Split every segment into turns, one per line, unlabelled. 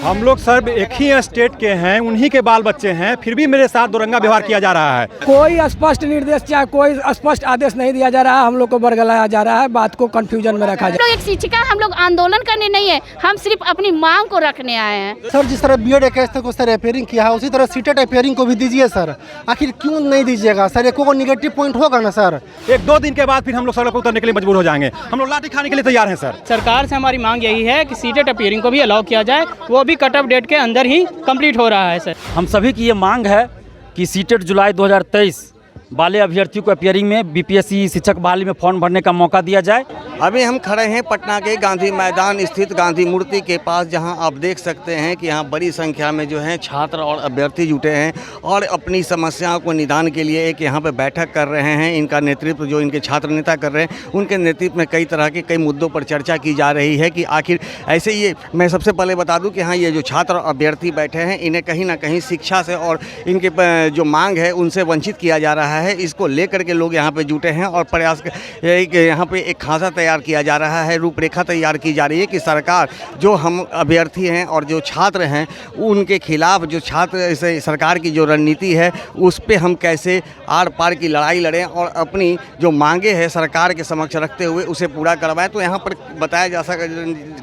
हम लोग सर एक ही स्टेट के हैं, उन्हीं के बाल बच्चे हैं, फिर भी मेरे साथ दुरंगा व्यवहार किया जा रहा है।
कोई स्पष्ट निर्देश चाहे कोई स्पष्ट आदेश नहीं दिया जा रहा है, हम लोग को बरगलाया जा रहा है, बात को कंफ्यूजन में रखा जा रहा है।
एक शिक्षिका हम लोग आंदोलन करने नहीं है, हम सिर्फ अपनी मांग को रखने आए हैं।
सर जिस तरह बीएड 21 को सर अपेयरिंग किया है, उसी तरह सीटेट अपेयरिंग को भी दीजिए सर। आखिर क्यों नहीं दीजिएगा सर? एक को नेगेटिव पॉइंट होगा ना सर।
1-2 दिन के बाद फिर हम लोग सड़क पर उतरने के लिए मजबूर हो जाएंगे। हम लोग लाठी खाने के लिए तैयार हैं सर।
सरकार से हमारी मांग यही है कि सीटेट अपियरिंग को भी अलाउ किया जाए, वो भी कट ऑफ डेट के अंदर ही कंप्लीट हो रहा है सर।
हम सभी की ये मांग है कि सीटेट जुलाई 2023 वाले अभ्यर्थियों को अपियरिंग में बीपीएससी शिक्षक बहाली में फॉर्म भरने का मौका दिया जाए।
अभी हम खड़े हैं पटना के गांधी मैदान स्थित गांधी मूर्ति के पास, जहां आप देख सकते हैं कि यहां बड़ी संख्या में जो हैं छात्र और अभ्यर्थी जुटे हैं और अपनी समस्याओं को निदान के लिए एक यहां पे बैठक कर रहे हैं। इनका नेतृत्व जो इनके छात्र नेता कर रहे हैं, उनके नेतृत्व में कई तरह के कई मुद्दों पर चर्चा की जा रही है कि आखिर ऐसे ये मैं सबसे पहले बता दूँ कि हाँ, ये जो छात्र और अभ्यर्थी बैठे हैं, इन्हें कहीं ना कहीं शिक्षा से और इनके जो मांग है उनसे वंचित किया जा रहा है। इसको लेकर के लोग यहाँ पे जुटे हैं और प्रयास यहाँ पे एक खासा तैयार किया जा रहा है, रूपरेखा तैयार की जा रही है कि सरकार जो हम अभ्यर्थी हैं और जो छात्र हैं उनके खिलाफ जो छात्र सरकार की जो रणनीति है उस पे हम कैसे आर पार की लड़ाई लड़ें और अपनी जो मांगे हैं सरकार के समक्ष रखते हुए उसे पूरा करवाएं। तो यहाँ पर बताया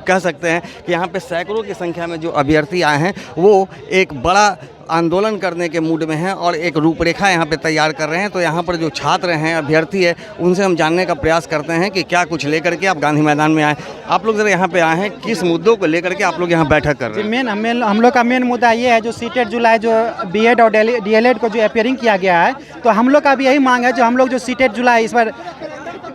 कह सकते हैं कि यहाँ पे सैकड़ों की संख्या में जो अभ्यर्थी आए हैं वो एक बड़ा आंदोलन करने के मूड में हैं और एक रूपरेखा यहाँ पे तैयार कर रहे हैं। तो यहाँ पर जो छात्र हैं, अभ्यर्थी है, उनसे हम जानने का प्रयास करते हैं कि क्या कुछ लेकर के आप गांधी मैदान में आए। आप लोग जरा यहाँ पे आए हैं, किस मुद्दों को लेकर के आप लोग यहाँ बैठक कर रहे हैं?
हम लोग का मेन मुद्दा ये है, जो सीटेट जुलाई जो बीएड और डीएलएड को जो अपियरिंग किया गया है, तो हम लोग का भी यही मांग है जो हम लोग जो सीटेट जुलाई इस बार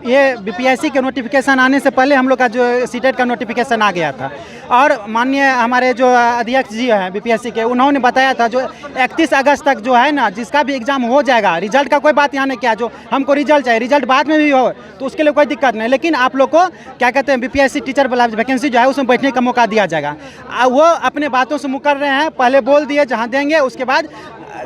ये बीपीएससी के नोटिफिकेशन आने से पहले हम लोग का जो सीटेट का नोटिफिकेशन आ गया था और माननीय हमारे जो अध्यक्ष जी हैं बीपीएससी के, उन्होंने बताया था जो 31 अगस्त तक जो है ना, जिसका भी एग्ज़ाम हो जाएगा, रिजल्ट का कोई बात यहाँ नहीं किया, जो हमको रिजल्ट चाहिए, रिजल्ट बाद में भी हो तो उसके लिए कोई दिक्कत नहीं, लेकिन आप लोग को क्या कहते हैं बीपीएससी टीचर वाला वैकेंसी जो है उसमें बैठने का मौका दिया जाएगा। वो अपने बातों से मुकर रहे हैं, पहले बोल दिए जहाँ देंगे, उसके बाद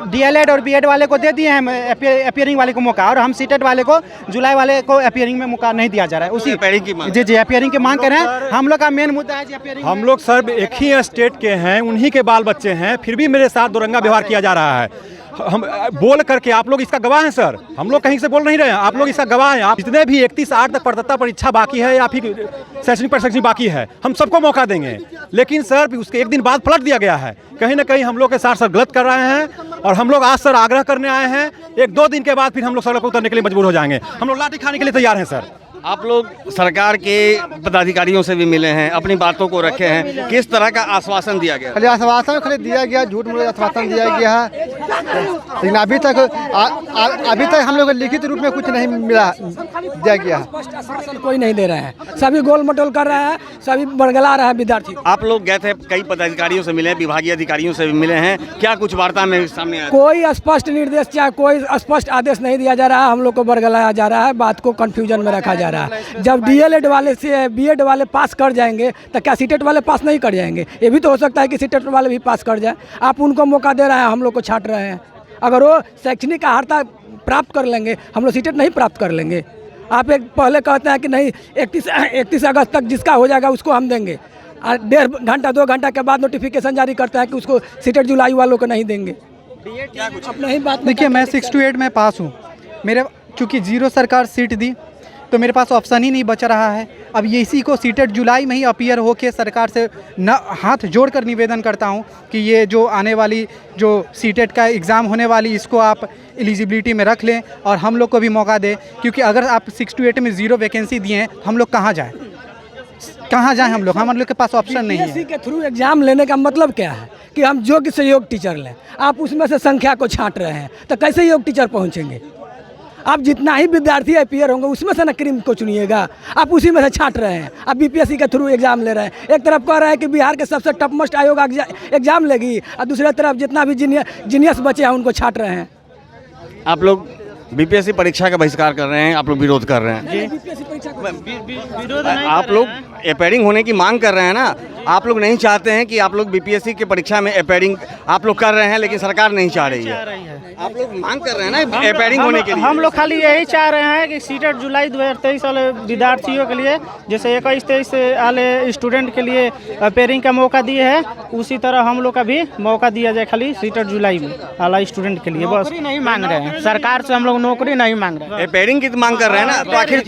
डीएलएड और बीएड वाले को दे दिए हैं अपियरिंग वाले को मौका, और हम सीटेट वाले को जुलाई वाले को अपियरिंग में मौका नहीं दिया जा रहा है। उसी
अपियरिंग की मांग
जी अपियरिंग की मांग कर रहे हैं। हम लोग का मेन मुद्दा है जी अपियरिंग।
हम लोग सर एक ही स्टेट के हैं, उन्हीं के बाल बच्चे हैं, फिर भी मेरे साथ दुरंगा व्यवहार किया जा रहा है। हम बोल करके आप लोग इसका गवाह हैं सर, हम लोग कहीं से बोल नहीं रहे हैं, आप लोग इसका गवाह हैं। आप जितने भी 31/8 तक प्रदाता परीक्षा बाकी है या फिर शैक्षणिक प्रशिक्षण बाकी है, हम सबको मौका देंगे, लेकिन सर उसके एक दिन बाद पलट दिया गया है। कहीं ना कहीं हम लोग के साथ सर गलत कर रहे हैं और हम लोग आज सर आग्रह करने आए हैं, 1-2 दिन के बाद फिर हम लोग सड़क पर उतरने के लिए मजबूर हो जाएंगे। हम लोग लाठी खाने के लिए तैयार हैं सर।
आप लोग सरकार के पदाधिकारियों से भी मिले हैं, अपनी बातों को रखे हैं, किस तरह का आश्वासन दिया गया?
खाली आश्वासन खाली दिया गया, झूठ मूठ आश्वासन दिया गया है, लेकिन अभी तक हम लोग लिखित रूप में कुछ नहीं मिला दिया गया।
कोई नहीं दे रहे हैं, सभी गोल मटोल कर रहे हैं, सभी बरगला रहा है विद्यार्थी।
आप लोग गए थे, कई पदाधिकारियों से मिले, विभागीय अधिकारियों से भी मिले हैं, क्या कुछ वार्ता में सामने आया?
कोई स्पष्ट निर्देश चाहे कोई स्पष्ट आदेश नहीं दिया जा रहा है, हम लोग को बरगलाया जा रहा है, बात को कंफ्यूजन में रखा जा रहा है। जब डीएलएड वाले से बीएड वाले पास कर जाएंगे तो क्या सीटेट वाले पास नहीं कर जाएंगे? ये भी तो हो सकता है कि सीटेट वाले भी पास कर जाए। आप उनको मौका दे रहे हैं, हम लोग को छाट रहे हैं। अगर वो शैक्षणिक अर्हता प्राप्त कर लेंगे, हम लोग सीटेट नहीं प्राप्त कर लेंगे। आप एक पहले कहते हैं कि नहीं 31 अगस्त तक जिसका हो जाएगा उसको हम देंगे, 1.5 घंटा 2 घंटा के बाद नोटिफिकेशन जारी करता है कि उसको सीटेट जुलाई वालों को नहीं देंगे।
अब नहीं बात देखिए, मैं 6 to 8 में पास हूँ, मेरे चूँकि 0 सरकार सीट दी तो मेरे पास ऑप्शन ही नहीं बच रहा है। अब ये इसी को सीटेट जुलाई में ही अपीयर होके सरकार से हाथ जोड़कर निवेदन करता हूँ कि ये जो आने वाली जो सीटेट का एग्ज़ाम होने वाली, इसको आप एलिजिबिलिटी में रख लें और हम लोग को भी मौका दें, क्योंकि अगर आप 6 to 8 में 0 वैकेंसी दिए हैं, हम लोग कहाँ जाएँ? हम लोग के पास ऑप्शन नहीं है।
के थ्रू एग्जाम लेने का मतलब क्या है कि हम योग्य से योग्य टीचर लें। आप उसमें से संख्या को छांट रहे हैं, तो कैसे योग्य टीचर पहुँचेंगे? आप जितना ही विद्यार्थी अपियर होंगे उसमें से ना क्रीम को चुनिएगा, आप उसी में से छांट रहे हैं। आप बीपीएससी के थ्रू एग्जाम ले रहे हैं, एक तरफ कह रहे हैं कि बिहार के सबसे टॉप मोस्ट आयोग एग्जाम लेगी और दूसरी तरफ जितना भी जीनियस बचे हैं उनको छांट रहे हैं।
आप लोग बीपीएससी परीक्षा का बहिष्कार कर रहे हैं, आप लोग विरोध कर रहे हैं, आप लोग अपेयरिंग होने की मांग कर रहे हैं ना, आप लोग नहीं चाहते हैं कि आप लोग बीपीएससी की परीक्षा में अपेयरिंग आप लोग कर रहे हैं, लेकिन सरकार नहीं चाह रही है। आप लोग मांग कर रहे हैं ना अपेयरिंग होने के लिए।
हम लोग खाली यही चाह रहे हैं कि सीटेट जुलाई 2023 वाले विद्यार्थियों के लिए, जैसे 21-23 वाले स्टूडेंट के लिए अपेयरिंग का मौका दिए है, उसी तरह हम लोग का भी मौका दिया जाए खाली सीटेट जुलाई में वाला स्टूडेंट के लिए। बस नहीं मांग रहे हैं सरकार से, हम लोग नौकरी नहीं मांग रहे हैं,
अपेयरिंग की मांग कर रहे हैं ना। तो आखिर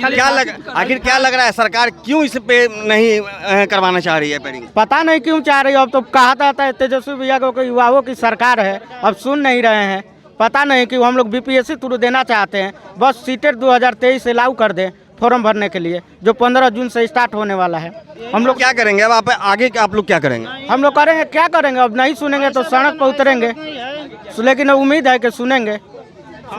क्या लग रहा है सरकार क्यों इस पे नहीं करवाना चाह रही है अपेयरिंग?
पता नहीं क्यों चाह रही है। अब तो कहा जाता है तेजस्वी भैया को युवाओं की सरकार है, अब सुन नहीं रहे हैं। पता नहीं कि हम लोग बीपीएससी थ्रू देना चाहते हैं, बस सीटेट 2023 से लागू कर दें फॉर्म भरने के लिए, जो 15 जून से स्टार्ट होने वाला है।
हम लोग क्या करेंगे अब? आप आगे आप लोग क्या करेंगे?
हम लोग करेंगे, क्या करेंगे? अब नहीं सुनेंगे तो सड़क पर उतरेंगे, लेकिन उम्मीद है कि सुनेंगे।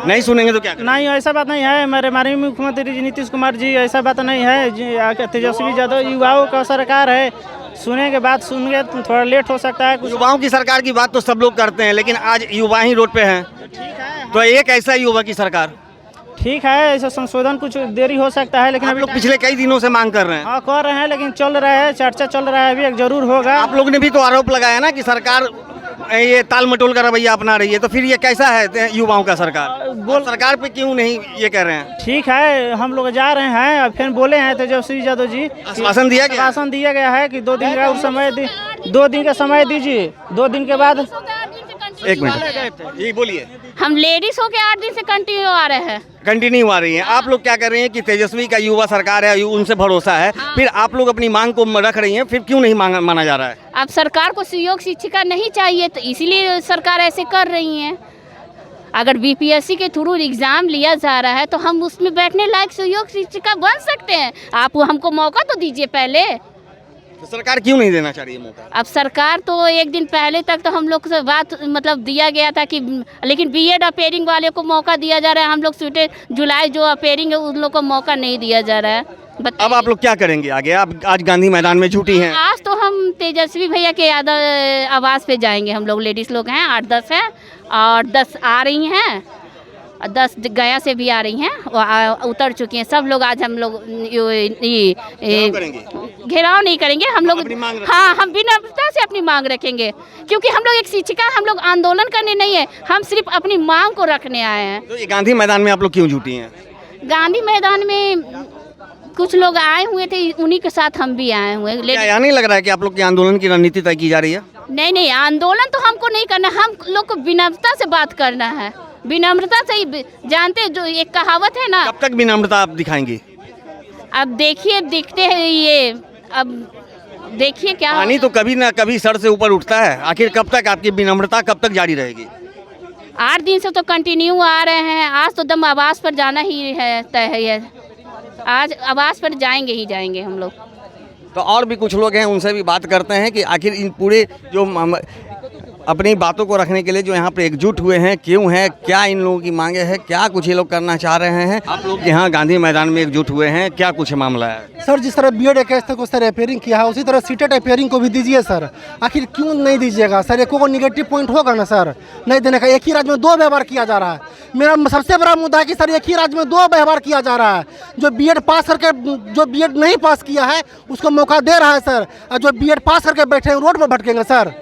नहीं सुनेंगे तो क्या करेंगे?
नहीं, ऐसा बात नहीं है। हमारे मुख्यमंत्री जी नीतीश कुमार जी, ऐसा बात नहीं है जी। तेजस्वी यादव युवाओं का सरकार है, सुने के बाद सुनेंगे तो थोड़ा लेट हो सकता है। कुछ
युवाओं की सरकार की बात तो सब लोग करते हैं, लेकिन आज युवा ही रोड पे हैं। तो एक ऐसा युवा की सरकार
ठीक है, ऐसा संशोधन कुछ देरी हो सकता है, लेकिन
आप
अभी
लोग पिछले कई दिनों से मांग कर रहे हैं।
हाँ कर रहे हैं, लेकिन चल रहा है, चर्चा चल रहा है, अभी एक जरूर होगा।
आप लोग ने भी तो आरोप लगाया ना कि सरकार ये ताल मटोल का रवैया अपना रही है, तो फिर ये कैसा है युवाओं का सरकार? सरकार पे क्यों नहीं ये कह रहे हैं?
ठीक है, हम लोग जा रहे हैं, अब फिर बोले हैं तेजस्वी यादव जी,
आश्वासन दिया गया है
कि 2 दिन का समय 2 दिन का समय दीजिए, 2 दिन के बाद।
एक मिनट, ये बोलिए।
हम लेडीज हो के 8 दिन से कंटिन्यू आ रहे हैं।
कंटिन्यू आ रही हैं। आप लोग क्या कर रहे हैं कि तेजस्वी का युवा सरकार है, उनसे भरोसा है, फिर आप लोग अपनी मांग को रख रही हैं, फिर क्यों नहीं माना जा रहा है?
अब सरकार को सहयोग शिक्षिका नहीं चाहिए, तो इसीलिए सरकार ऐसे कर रही है। अगर बीपीएससी के थ्रू एग्ज़ाम लिया जा रहा है तो हम उसमें बैठने लायक सहयोग शिक्षिका बन सकते हैं। आप हमको मौका तो दीजिए पहले।
तो सरकार क्यों नहीं देना चाह रही है मौका?
अब सरकार तो एक दिन पहले तक तो हम लोग से बात मतलब दिया गया था कि, लेकिन बीएड अपेयरिंग वाले को मौका दिया जा रहा है। हम लोग सीटेट जुलाई जो अपेयरिंग है उन लोग को मौका नहीं दिया जा रहा है।
अब आप लोग क्या करेंगे आगे? आप आज गांधी मैदान में जुटी हैं।
आज तो हम तेजस्वी भैया के आवास पे जाएंगे। हम लोग लेडीज़ लोग हैं, 8-10 हैं, और 10 आ रही हैं, 10 गया से भी आ रही हैं, वो उतर चुकी हैं सब लोग। आज हम लोग घेराव नहीं करेंगे हम लोग। हाँ, हम विनम्रता से अपनी मांग रखेंगे, क्योंकि हम लोग एक शिक्षिका, हम लोग आंदोलन करने नहीं है, हम सिर्फ अपनी मांग को रखने आए हैं।
तो ये गांधी मैदान में आप लोग क्यों जुटी हैं?
गांधी मैदान में कुछ लोग आए हुए थे, उन्हीं के साथ हम भी आए हुए हैं।
क्या नहीं लग रहा है कि आप लोग के आंदोलन की रणनीति तय की जा रही है?
नहीं, आंदोलन तो हमको नहीं करना, हम लोग को विनम्रता से बात करना है। विनम्रता से ही जानते, जो एक कहावत है ना।
कब तक विनम्रता आप दिखाएंगी?
अब देखिए, दिखते हैं ये, अब देखिए क्या।
पानी तो कभी ना कभी सर से ऊपर उठता है। आखिर कब तक आपकी विनम्रता कब तक जारी रहेगी?
8 दिन से तो कंटिन्यू आ रहे हैं। आज तो दम आवास पर जाना ही है, तय है। आज आवास पर जाएंगे हम लोग।
तो और भी कुछ लोग हैं, उनसे भी बात करते हैं कि आखिर इन पूरे जो अपनी बातों को रखने के लिए जो यहाँ पे एकजुट हुए हैं क्यों हैं, क्या इन लोगों की मांगे हैं, क्या कुछ ये लोग करना चाह रहे हैं। आप लोग यहाँ गांधी मैदान में एकजुट हुए हैं, क्या कुछ मामला है?
सर, जिस तरह बीएड अकेस्ता को सर अपेयरिंग किया है, उसी तरह सीटेट अपेयरिंग को भी दीजिए सर। आखिर क्यों नहीं दीजिएगा सर? एक को नेगेटिव पॉइंट होगा ना सर नहीं देने का। एक ही राज्य में 2 व्यवहार किया जा रहा है। मेरा सबसे बड़ा मुद्दा है कि सर एक ही राज्य में 2 व्यवहार किया जा रहा है। जो बीएड पास करके जो बीएड नहीं पास किया है उसको मौका दे रहा है सर, और जो बीएड पास करके बैठे हैं रोड पर भटकेंगे सर।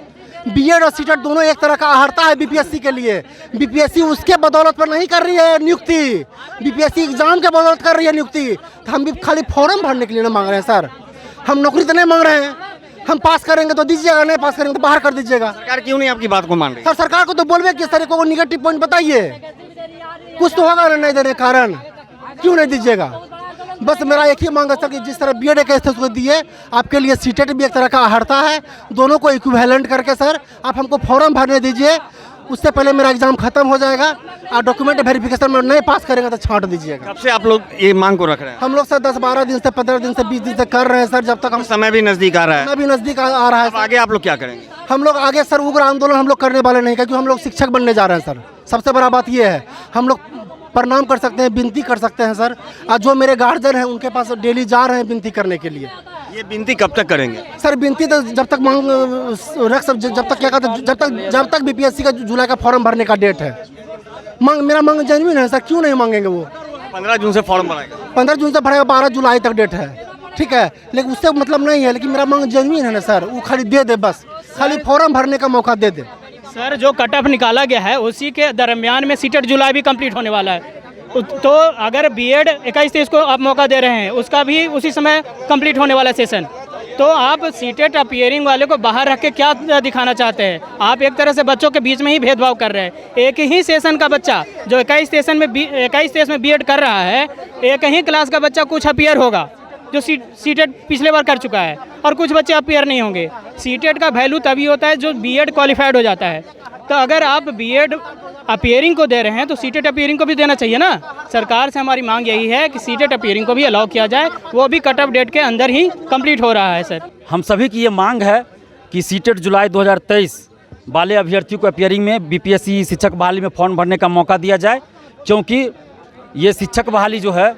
बीएड और सीटेट दोनों एक तरह का आहर्ता है बीपीएससी के लिए। बीपीएससी उसके बदौलत पर नहीं कर रही है नियुक्ति, बीपीएससी एग्जाम के बदौलत कर रही है नियुक्ति। तो हम भी खाली फॉर्म भरने के लिए ना मांग रहे हैं सर, हम नौकरी तो नहीं मांग रहे हैं। हम पास करेंगे तो दीजिएगा, नहीं पास करेंगे तो बाहर कर दीजिएगा।
सरकार क्यों नहीं आपकी बात को मान रही?
सर, सरकार को तो बोलवे कि सर को निगेटिव पॉइंट बताइए, कुछ तो होगा नहीं देने के कारण। क्यों नहीं दीजिएगा? बस मेरा एक ही मांग है सर कि जिस तरह बीएड के उसको दिए, आपके लिए सीटेट भी एक तरह का आहर्ता है। दोनों को इक्विवेलेंट करके सर आप हमको फॉर्म भरने दीजिए। उससे पहले मेरा एग्जाम खत्म हो जाएगा, और डॉक्यूमेंट वेरिफिकेशन में नहीं पास करेंगे तो छांट दीजिएगा।
कब से आप लोग ये मांग को रख रहे हैं?
हम लोग सर 10-12 दिन से, 15 दिन से, 20 दिन से कर रहे हैं सर। जब तक हम
समय भी नजदीक आ रहा है।
समय भी नजदीक आ रहा है।
आगे आप लोग क्या करेंगे?
हम लोग आगे सर उग्र आंदोलन हम लोग करने वाले नहीं, क्योंकि हम लोग शिक्षक बनने जा रहे हैं सर। सबसे बड़ा बात ये है, हम लोग प्रणाम कर सकते हैं, विनती कर सकते हैं सर। और जो मेरे गार्जियन हैं उनके पास डेली जा रहे हैं विनती करने के लिए।
ये विनती कब तक करेंगे?
सर विनती तो जब तक मांग रख सब, जब तक क्या कहते हैं, जब तक बीपीएससी का जुलाई का फॉर्म भरने का डेट है। मेरा मांग जेन्युइन है सर, क्यों नहीं मांगेंगे वो?
15 जून से फॉर्म भराएगा।
15 जून से भरेगा, 12 जुलाई तक डेट है। ठीक है, लेकिन उससे मतलब नहीं है। लेकिन मेरा मांग जेन्युइन है ना सर, वो खाली दे दे, बस खाली फॉर्म भरने का मौका दे दे।
सर जो कट ऑफ निकाला गया है उसी के दरमियान में सीटेट जुलाई भी कंप्लीट होने वाला है, तो अगर बीएड 21-23 को आप मौका दे रहे हैं उसका भी उसी समय कंप्लीट होने वाला सेशन, तो आप सीटेट अपियरिंग वाले को बाहर रख के क्या दिखाना चाहते हैं? आप एक तरह से बच्चों के बीच में ही भेदभाव कर रहे हैं। एक ही सेशन का बच्चा जो 21-23 में बीएड कर रहा है, एक ही क्लास का बच्चा कुछ अपियर होगा जो सीटेट पिछले बार कर चुका है और कुछ बच्चे अपियर नहीं होंगे। सीटेट का वैल्यू तभी होता है जो बीएड क्वालिफाइड हो जाता है। तो अगर आप बीएड अपियरिंग को दे रहे हैं तो सीटेट अपियरिंग को भी देना चाहिए ना। सरकार से हमारी मांग यही है कि सीटेट अपियरिंग को भी अलाउ किया जाए, वो भी कट ऑफ डेट के अंदर ही कंप्लीट हो रहा है। सर
हम सभी की ये मांग है कि सीटेट जुलाई 2023 वाले अभ्यर्थियों को अपियरिंग में बीपीएससी शिक्षक बहाली में फॉर्म भरने का मौका दिया जाए, क्योंकि ये शिक्षक बहाली जो है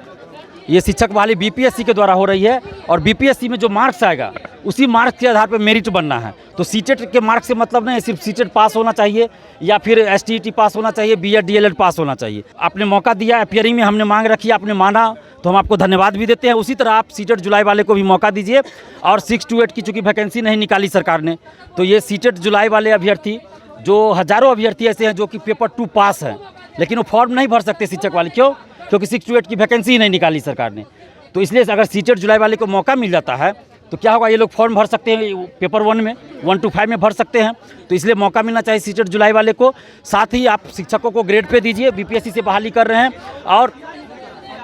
ये शिक्षक बहाली बीपीएससी के द्वारा हो रही है और बीपीएससी में जो मार्क्स आएगा उसी मार्क्स के आधार पर मेरिट बनना है। तो सीटेट के मार्क्स से मतलब नहीं है सिर्फ सीटेट पास होना चाहिए या फिर एसटीईटी पास होना चाहिए, बीएड डीएलएड पास होना चाहिए। आपने मौका दिया अपियरिंग में, हमने मांग रखी, आपने माना, तो हम आपको धन्यवाद भी देते हैं। उसी तरह आप सीटेट जुलाई वाले को भी मौका दीजिए। और 6 to 8 की चूँकि वैकेंसी नहीं निकाली सरकार ने, तो ये सीटेट जुलाई वाले अभ्यर्थी जो हज़ारों अभ्यर्थी ऐसे हैं जो कि पेपर 2 पास हैं लेकिन वो फॉर्म नहीं भर सकते शिक्षक वाले, क्यों? क्योंकि 6 to 8 की वैकेंसी ही नहीं निकाली सरकार ने। तो इसलिए अगर सीटेट जुलाई वाले को मौका मिल जाता है तो क्या होगा, ये लोग फॉर्म भर सकते हैं पेपर 1 में, 1 to 5 में भर सकते हैं। तो इसलिए मौका मिलना चाहिए सीटेट जुलाई वाले को। साथ ही आप शिक्षकों को ग्रेड पे दीजिए, बीपीएससी से बहाली कर रहे हैं। और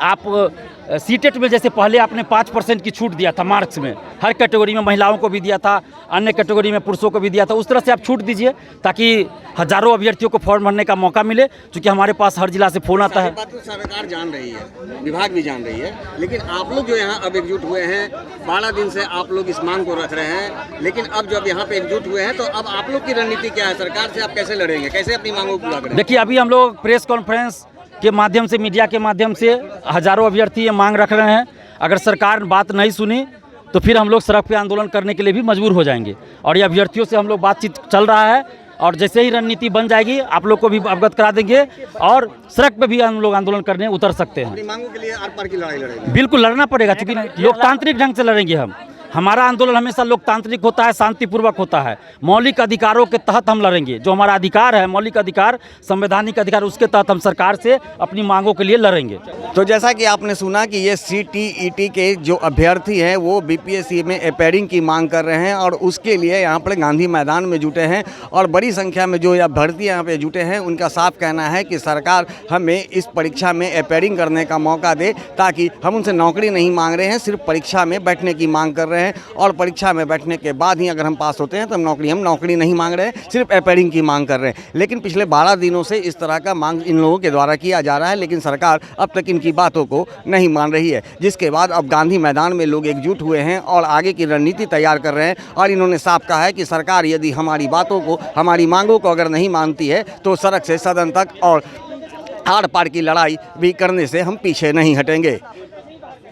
आप सीटेट में जैसे पहले आपने 5% की छूट दिया था मार्क्स में, हर कैटेगरी में महिलाओं को भी दिया था, अन्य कैटेगरी में पुरुषों को भी दिया था, उस तरह से आप छूट दीजिए ताकि हज़ारों अभ्यर्थियों को फॉर्म भरने का मौका मिले। क्योंकि हमारे पास हर जिला से फ़ोन आता है।
बात तो सरकार जान रही है, विभाग भी जान रही है, लेकिन आप लोग जो यहाँ अब एकजुट हुए हैं, 12 दिन से आप लोग इस मांग को रख रहे हैं, लेकिन अब जब यहाँ पे एकजुट हुए हैं तो अब आप लोग की रणनीति क्या है? सरकार से आप कैसे लड़ेंगे, कैसे अपनी मांगों को पूरा करेंगे?
देखिए, अभी हम लोग प्रेस कॉन्फ्रेंस के माध्यम से, मीडिया के माध्यम से हज़ारों अभ्यर्थी ये मांग रख रहे हैं। अगर सरकार बात नहीं सुनी तो फिर हम लोग सड़क पे आंदोलन करने के लिए भी मजबूर हो जाएंगे। और ये अभ्यर्थियों से हम लोग बातचीत चल रहा है और जैसे ही रणनीति बन जाएगी आप लोग को भी अवगत करा देंगे और सड़क पे भी हम लोग आंदोलन करने उतर सकते हैं।
अपनी मांगों के लिए आर पार की लड़ाई लड़ेंगे।
बिल्कुल लड़ना पड़ेगा, क्योंकि लोकतांत्रिक ढंग से लड़ेंगे हम। हमारा आंदोलन हमेशा लोकतांत्रिक होता है, शांतिपूर्वक होता है, मौलिक अधिकारों के तहत हम लड़ेंगे। जो हमारा अधिकार है, मौलिक अधिकार, संवैधानिक अधिकार, उसके तहत हम सरकार से अपनी मांगों के लिए लड़ेंगे।
तो जैसा कि आपने सुना कि ये सीटीईटी के जो अभ्यर्थी हैं वो बीपीएससी में अपियरिंग की मांग कर रहे हैं और उसके लिए यहाँ पर गांधी मैदान में जुटे हैं और बड़ी संख्या में जो अभ्यर्थी यहाँ पे जुटे हैं उनका साफ कहना है कि सरकार हमें इस परीक्षा में अपियरिंग करने का मौका दे, ताकि हम उनसे नौकरी नहीं मांग रहे हैं, सिर्फ परीक्षा में बैठने की मांग कर रहे हैं और परीक्षा में बैठने के बाद ही अगर हम पास होते हैं तो हम नौकरी नहीं मांग रहे हैं, सिर्फ अपियरिंग की मांग कर रहे हैं। लेकिन पिछले 12 दिनों से इस तरह का मांग इन लोगों के द्वारा किया जा रहा है, लेकिन सरकार अब तक इनकी बातों को नहीं मान रही है, जिसके बाद अब गांधी मैदान में लोग एकजुट हुए हैं और आगे की रणनीति तैयार कर रहे हैं। और इन्होंने साफ कहा है कि सरकार यदि हमारी बातों को, हमारी मांगों को अगर नहीं मानती है तो सड़क से सदन तक और आर पार की लड़ाई भी करने से हम पीछे नहीं हटेंगे।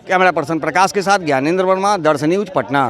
कैमरा पर्सन प्रकाश के साथ ज्ञानेंद्र वर्मा, दर्शन न्यूज, पटना।